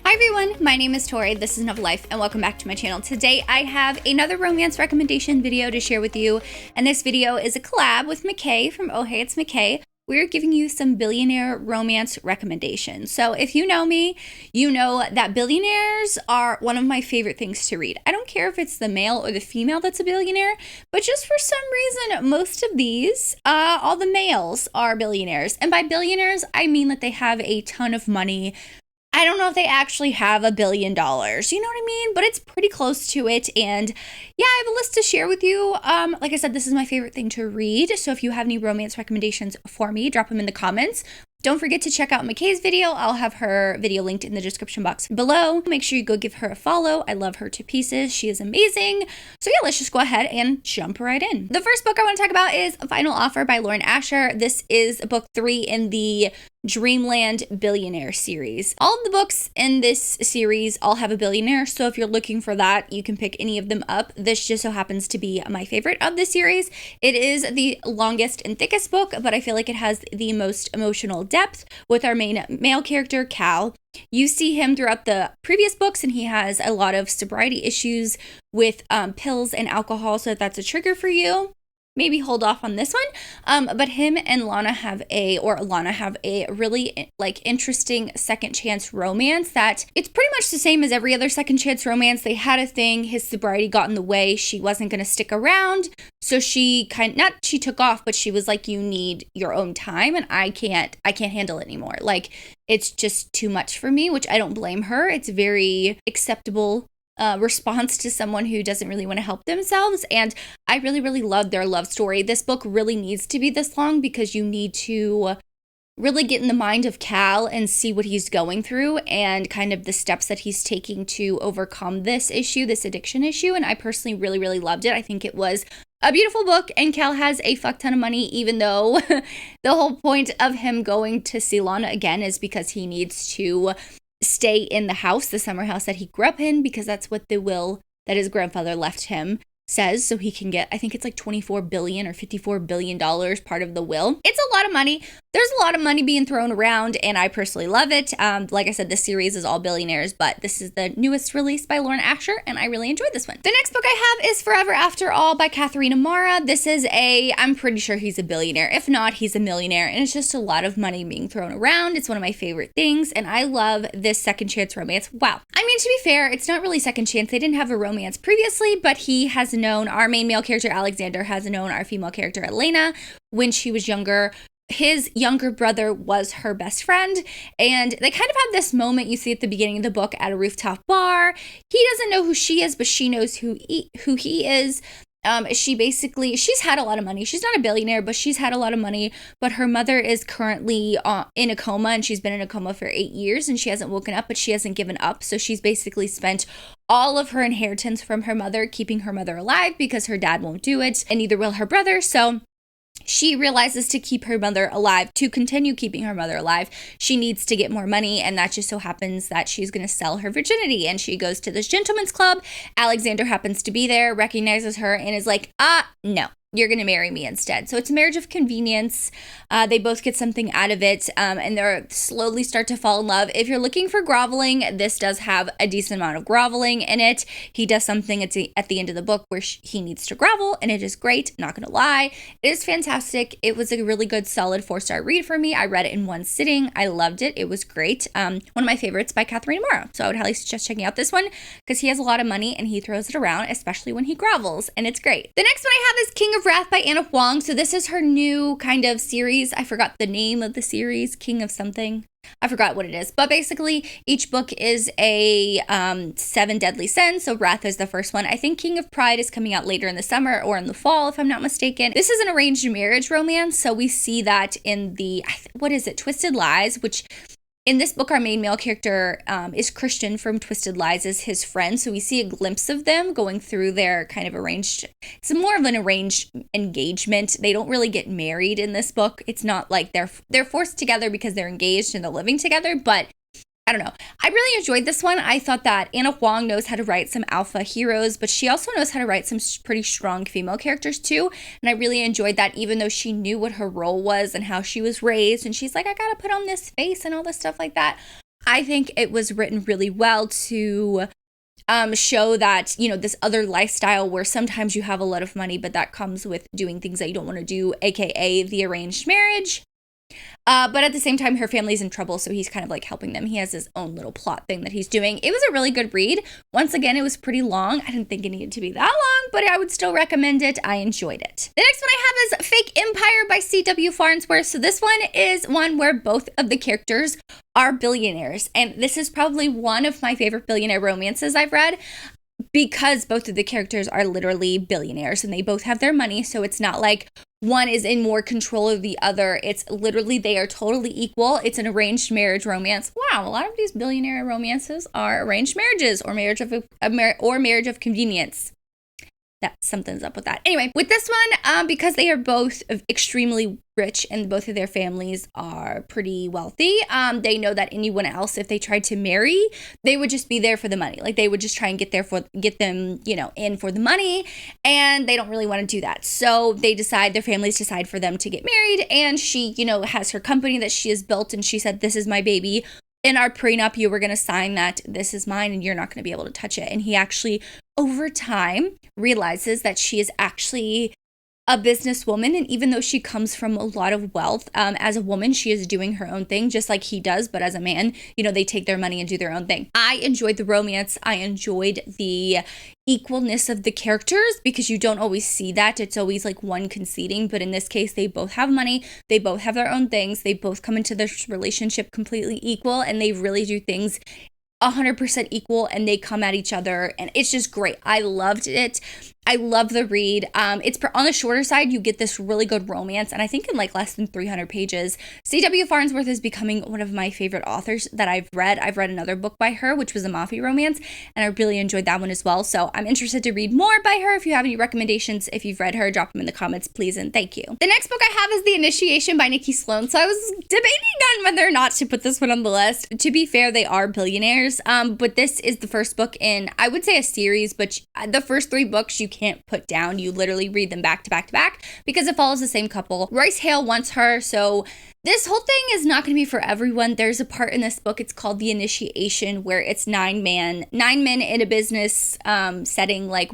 Hi everyone, my name is Tori, this is Novel Life, and welcome back to my channel. Today I have another romance recommendation video to share with you, and this video is a collab with Michae from Oh Hey It's Michae. We're giving you some billionaire romance recommendations. So if you know me, you know that billionaires are one of my favorite things to read. I don't care if it's the male or the female that's a billionaire, but just for some reason, most of these, all the males are billionaires. And by billionaires, I mean that they have a ton of money. I don't know if they actually have $1 billion, you know what I mean? But it's pretty close to it, and yeah, I have a list to share with you. Like I said, this is my favorite thing to read, so if you have any romance recommendations for me, drop them in the comments. Don't forget to check out Michae's video. I'll have her video linked in the description box below. Make sure you go give her a follow. I love her to pieces. She is amazing. So yeah, let's just go ahead and jump right in. The first book I want to talk about is Final Offer by Lauren Asher. This is book 3 in the Dreamland Billionaire series. All of the books in this series all have a billionaire, so if you're looking for that, you can pick any of them up. This just so happens to be my favorite of the series. It is the longest and thickest book, but I feel like it has the most emotional depth with our main male character, Cal. You see him throughout the previous books, and he has a lot of sobriety issues with pills and alcohol, so if that's a trigger for you, maybe hold off on this one. But him and Lana have a really interesting second chance romance that it's pretty much the same as every other second chance romance. They had a thing, his sobriety got in the way, she wasn't going to stick around, so she she took off, but she was like, you need your own time, and I can't handle it anymore. Like, it's just too much for me, which I don't blame her. It's very acceptable response to someone who doesn't really want to help themselves, and I really love their love story. This book really needs to be this long because you need to really get in the mind of Cal and see what he's going through and kind of the steps that he's taking to overcome this issue, this addiction issue, and I personally really loved it. I think it was a beautiful book, and Cal has a fuck ton of money, even though the whole point of him going to see Lana again is because he needs to stay in the house, the summer house that he grew up in, because that's what the will that his grandfather left him says, so he can get, I think it's like $24 billion or $54 billion part of the will. It's a lot of money. There's a lot of money being thrown around, and I personally love it. Like I said, this series is all billionaires, but this is the newest release by Lauren Asher, and I really enjoyed this one. The next book I have is Forever After All by Katharina Mara. This is I'm pretty sure he's a billionaire. If not, he's a millionaire, and it's just a lot of money being thrown around. It's one of my favorite things, and I love this second chance romance. Wow. I mean, to be fair, it's not really second chance. They didn't have a romance previously, but he has known, our main male character, Alexander, has known our female character, Elena, when she was younger. His younger brother was her best friend, and they kind of have this moment you see at the beginning of the book at a rooftop bar. He doesn't know who she is, but she knows who he is. She's had a lot of money. She's not a billionaire, but she's had a lot of money, but her mother is currently in a coma, and she's been in a coma for 8 years, and she hasn't woken up, but she hasn't given up. So she's basically spent all of her inheritance from her mother, keeping her mother alive because her dad won't do it, and neither will her brother. So she realizes to keep her mother alive, to continue keeping her mother alive, she needs to get more money, and that just so happens that she's going to sell her virginity, and she goes to this gentleman's club. Alexander happens to be there, recognizes her, and is like, no, you're going to marry me instead. So it's a marriage of convenience. They both get something out of it, and they slowly start to fall in love. If you're looking for groveling, this does have a decent amount of groveling in it. He does something at the end of the book where he needs to grovel, and it is great, not going to lie. It is fantastic. It was a really good, solid 4-star read for me. I read it in one sitting. I loved it. It was great. One of my favorites by Katharina Mara. So I would highly suggest checking out this one because he has a lot of money and he throws it around, especially when he grovels, and it's great. The next one I have is King of Wrath by Anna Huang. So this is her new kind of series. I forgot the name of the series, King of something. I forgot what it is, but basically each book is a 7 deadly sins. So Wrath is the first one. I think King of Pride is coming out later in the summer or in the fall, if I'm not mistaken. This is an arranged marriage romance, so we see that in the Twisted Lies, which in this book, our main male character is Christian from Twisted Lies is his friend. So we see a glimpse of them going through their kind of it's more of an arranged engagement. They don't really get married in this book. It's not like they're forced together because they're engaged and they're living together, but I don't know. I really enjoyed this one. I thought that Anna Huang knows how to write some alpha heroes, but she also knows how to write some pretty strong female characters too. And I really enjoyed that, even though she knew what her role was and how she was raised. And she's like, I gotta put on this face and all this stuff like that. I think it was written really well to show that, you know, this other lifestyle where sometimes you have a lot of money, but that comes with doing things that you don't want to do, aka the arranged marriage. But at the same time, her family's in trouble, so he's kind of like helping them. He has his own little plot thing that he's doing. It was a really good read. Once again, it was pretty long. I didn't think it needed to be that long, but I would still recommend it. I enjoyed it. The next one I have is Fake Empire by C.W. Farnsworth. So this one is one where both of the characters are billionaires, and this is probably one of my favorite billionaire romances I've read, because both of the characters are literally billionaires and they both have their money. So it's not like one is in more control of the other. It's literally they are totally equal. It's an arranged marriage romance. Wow, a lot of these billionaire romances are arranged marriages or marriage of convenience. That something's up with that. Anyway, with this one, because they are both extremely rich and both of their families are pretty wealthy, they know that anyone else, if they tried to marry, they would just be there for the money. Like they would just try and get them, you know, in for the money, and they don't really want to do that. So their families decide for them to get married, and she, you know, has her company that she has built, and she said, "This is my baby. In our prenup, you were going to sign that this is mine and you're not going to be able to touch it." And he actually, over time, realizes that she is actually a businesswoman. And even though she comes from a lot of wealth, as a woman, she is doing her own thing, just like he does. But as a man, you know, they take their money and do their own thing. I enjoyed the romance. I enjoyed the equalness of the characters, because you don't always see that. It's always like one conceding, but in this case, they both have money, they both have their own things, they both come into this relationship completely equal, and they really do things 100% equal, and they come at each other, and it's just great. I loved it. I love the read. It's on the shorter side. You get this really good romance, and I think in like less than 300 pages. C.W. Farnsworth is becoming one of my favorite authors that I've read. I've read another book by her, which was a mafia romance, and I really enjoyed that one as well. So I'm interested to read more by her. If you have any recommendations, if you've read her, drop them in the comments, please, and thank you. The next book I have is The Initiation by Nikki Sloan. So I was debating on whether or not to put this one on the list. To be fair, they are billionaires, but this is the first book in, I would say, a series, but the first 3 books you can't put down. You literally read them back to back to back because it follows the same couple. Royce Hale wants her, so this whole thing is not going to be for everyone. There's a part in this book, it's called The Initiation, where it's 9 men in a business setting, like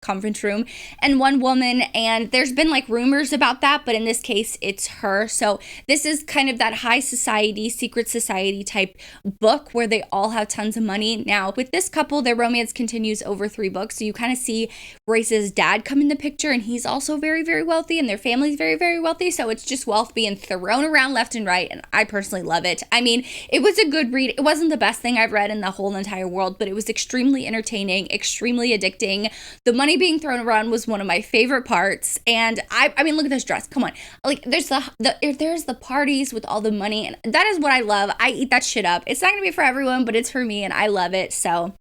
conference room, and 1 woman, and there's been like rumors about that, but in this case it's her. So this is kind of that high society, secret society type book where they all have tons of money. Now with this couple, their romance continues over 3 books, so you kind of see Royce's dad come in the picture, and he's also very, very wealthy, and their family's very, very wealthy, so it's just wealth being thrown around left and right, and I personally love it. I mean, it was a good read. It wasn't the best thing I've read in the whole entire world, but it was extremely entertaining, extremely addicting. The money being thrown around was one of my favorite parts, and I mean, look at this dress. Come on, like there's the parties with all the money, and that is what I love. I eat that shit up. It's not gonna be for everyone, but it's for me, and I love it. So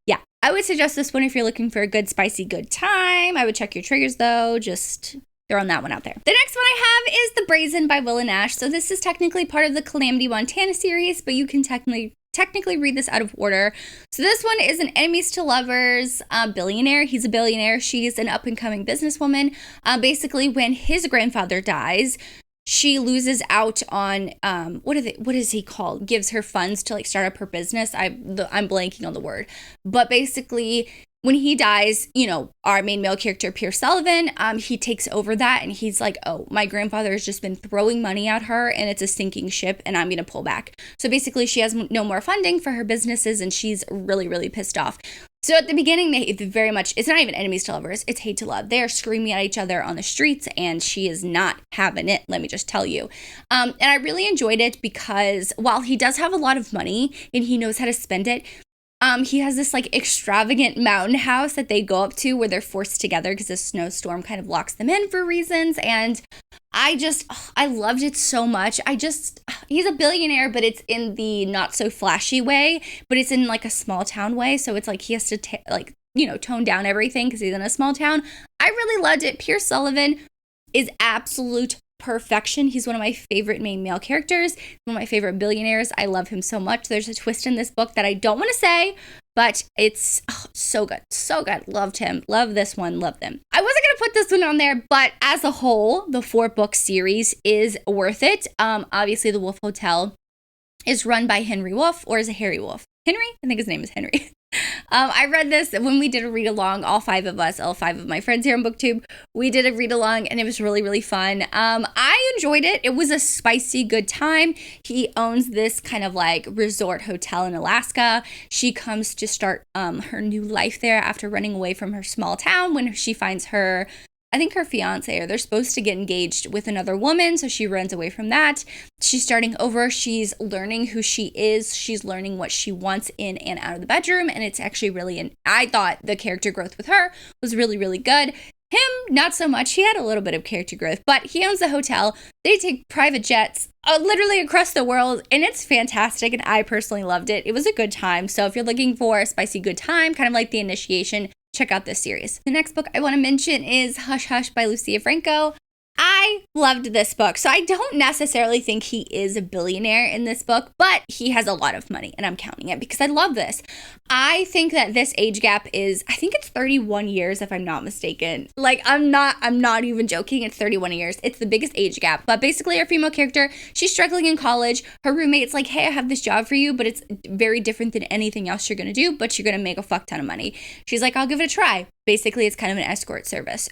yeah, I would suggest this one if you're looking for a good spicy good time. I would check your triggers though, just throwing that one out there. The next one I have is The Brazen by Will and Ash. So this is technically part of the Calamity Montana series, but you can technically read this out of order. So this one is an enemies to lovers billionaire. He's a billionaire. She's an up-and-coming businesswoman. Basically, when his grandfather dies, she loses out on what is he called? Gives her funds to like start up her business. I'm blanking on the word, but basically, when he dies, you know, our main male character, Pierce Sullivan, he takes over that, and he's like, oh, my grandfather has just been throwing money at her, and it's a sinking ship, and I'm going to pull back. So basically, she has no more funding for her businesses, and she's really, really pissed off. So at the beginning, they very much, it's not even enemies to lovers, it's hate to love. They are screaming at each other on the streets, and she is not having it, let me just tell you. And I really enjoyed it because while he does have a lot of money, and he knows how to spend it, he has this like extravagant mountain house that they go up to where they're forced together because a snowstorm kind of locks them in for reasons. And I loved it so much. He's a billionaire, but it's in the not so flashy way, but it's in like a small town way. So it's like he has to tone down everything because he's in a small town. I really loved it. Pierce Sullivan is absolute perfection. He's one of my favorite main male characters, one of my favorite billionaires. I love him so much. There's a twist in this book that I don't want to say, but it's so good. So good. Loved him. Love this one. Love them. I wasn't going to put this one on there, but as a whole, the 4-book series is worth it. Obviously, The Wolf Hotel is run by Henry Wolf, or is it Harry Wolf? Henry? I think his name is Henry. I read this when we did a read along, all 5 of us, all 5 of my friends here on BookTube, we did a read along and it was really, really fun. I enjoyed it. It was a spicy, good time. He owns this kind of like resort hotel in Alaska. She comes to start her new life there after running away from her small town when she finds her, I think her fiance, or they're supposed to get engaged with another woman, so she runs away from that. She's starting over. She's learning who she is. She's learning what she wants in and out of the bedroom, and it's actually really, I thought the character growth with her was really, really good. Him, not so much. He had a little bit of character growth, but he owns a hotel. They take private jets literally across the world, and it's fantastic, and I personally loved it. It was a good time, so if you're looking for a spicy good time, kind of like The Initiation, check out this series. The next book I want to mention is Hush Hush by Lucia Franco. I loved this book. So I don't necessarily think he is a billionaire in this book, but he has a lot of money, and I'm counting it because I love this. I think that this age gap is, I think it's 31 years if I'm not mistaken. Like, I'm not even joking. It's 31 years. It's the biggest age gap. But basically our female character, she's struggling in college. Her roommate's like, hey, I have this job for you, but it's very different than anything else you're going to do, but you're going to make a fuck ton of money. She's like, I'll give it a try. Basically, it's kind of an escort service.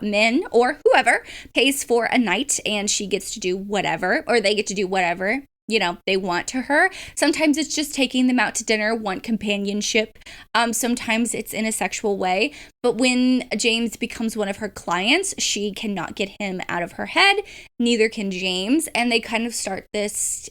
Men or whoever pays for a night and she gets to do whatever, or they get to do whatever, you know, they want to her. Sometimes it's just taking them out to dinner, want companionship. Sometimes it's in a sexual way. But when James becomes one of her clients, she cannot get him out of her head. Neither can James. And they kind of start this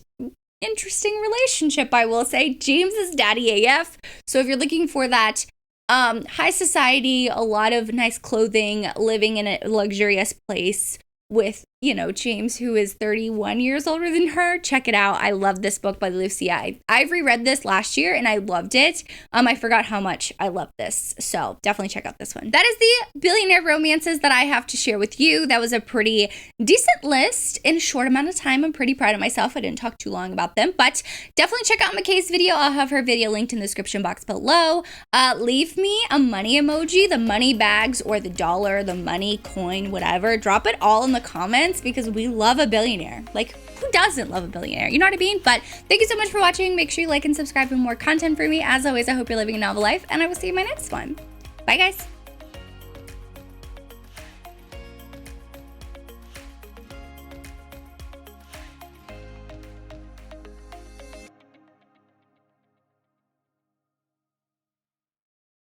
interesting relationship, I will say. James is daddy AF. So if you're looking for that, high society, a lot of nice clothing, living in a luxurious place with, you know, James, who is 31 years older than her. Check it out. I love this book by Lucia. I've reread this last year and I loved it. I forgot how much I loved this. So definitely check out this one. That is the billionaire romances that I have to share with you. That was a pretty decent list in a short amount of time. I'm pretty proud of myself. I didn't talk too long about them, but definitely check out Michae's video. I'll have her video linked in the description box below. Leave me a money emoji, the money bags or the dollar, the money coin, whatever. Drop it all in the comments because we love a billionaire. Like, who doesn't love a billionaire? You know what I mean? But thank you so much for watching. Make sure you like and subscribe for more content for me. As always, I hope you're living a novel life, and I will see you in my next one. Bye, guys.